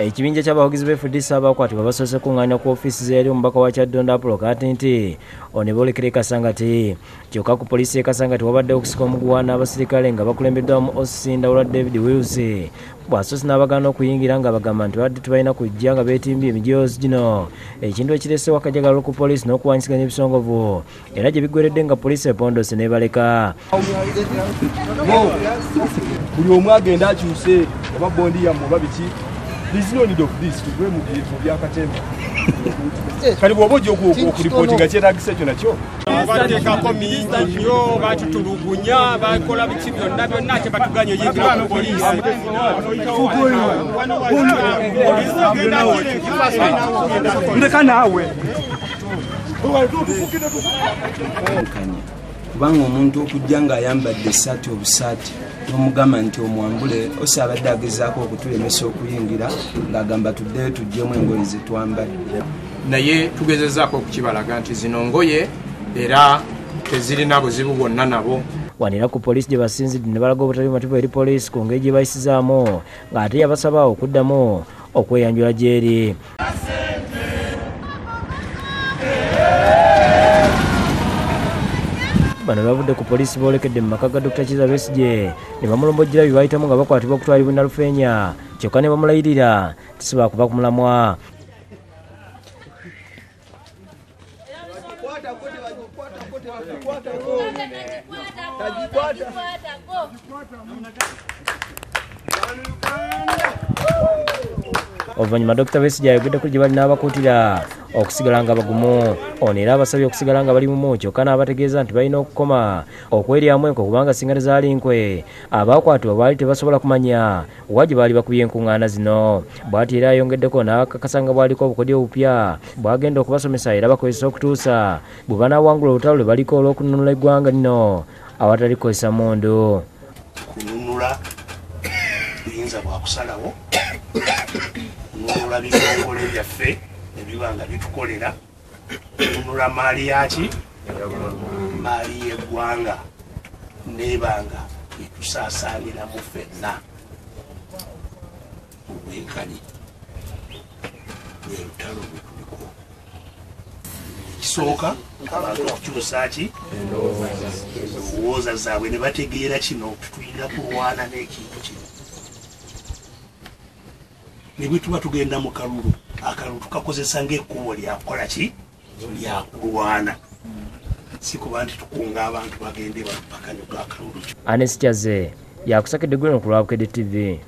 Ekibinja ky'abawagizi ba FDC abakwatibwa basoose kuŋŋaanya ku ofiisi z'eri omubaka wa Kyaddondo Apollo Katinti ono boolekera Kasangati. Kyokka ku poliisi e Kasangati wabadde okusika omuguwa n'abasirikale nga bakulembeddwamu Osinda olwa David Wills bw'asoose n'abagaana okuyingira nga bagamba nti badde tebalina kujja nga beetimbye emijoozi gino. Ekintu ekireese wakajagalo ku poliisi n'okuwanyisiganya ebisongovu era gye biggweredde nga poliisi epondose n'ebaleka. Buli omu agenda akyuse oba bondi yammwe oba biki. There is no need of this to go mu byakatemba. Kali bw'oba ojja okuripotinga kyetaagisa ekyo nakyo. Bateekako mingi nnyo, batutulugunya, bakola biki byonna byonna ate batuganya oyingira ku poliisi. Ndeka naawe. Kubanga omuntu okujja ng'ayambadde essaati obusaati n'omugamba nti omwambule ose abadde agezaako okutulemesa okuyingira ng'agamba tuddeyo tuggyemu engoye ze twambadde. Naye tugezezaako okukibalaga nti zino ngoye era tezirina buzibu bwonna nabo. Wanira ku poliisi gye basinzidde ne balaga obutali bumativu eri poliisi ku ngeri gye bayisizaamu ng'ate yabasaba okuddamu okweyanjula gy'eri. Bano bavudde ku poliisi boolekedde mu maka ga Dr. Kizza Besigye ne bamulombojjera bye bayitamu nga bakwatibwa okutwalibwa Nalufeenya, kyokka ne bamulayirira tisiba kuva ku mulamwa. Oluvanyuma Dr. Besigye ayogedde ku gye bali n'abakuutira okusigala nga bagumu. Ono era abasabye okusigala nga bali mumu, kyokka n'abategeeza nti balina okukoma okweryamu enko kubanga singa tezaali nkwe abaakwatibwa baali tebasobola kumanya wa gye baali bakubye enkuŋŋaana zino. Bw'ati era ayongeddeko n'akakasa nga bwaliko obukodyo obupya bw'agenda okubasomesa era bakozesa okutuusa bwe banaawangula olutalo lwe baliko olw'okununula eggwanga lino awatali kukozesa mundu. Kununula biyinza bwakusalawo kununula bitongole byaffe ebiba nga bitukolera, kununula maali yaki maali y'eggwanga nebanga etusaasaaniramu ffenna mu bwenkani lw'olutalo lwe tuliko. Ekisooka abantu okukyusa ki endowooza zaabwe ne bategeera kino tutuyinza kulwana n'ekintu kino. Ne bwe tuba tugenda mu kalulu, akalulu tukakozesa ng'ekkubo lyakukola ki lyakulwana, si kuba nti tukunga abantu bagende balupakanyuga akalulu. Ernest Kyazze yakusakidde gwino ku lwa Bukedde TV.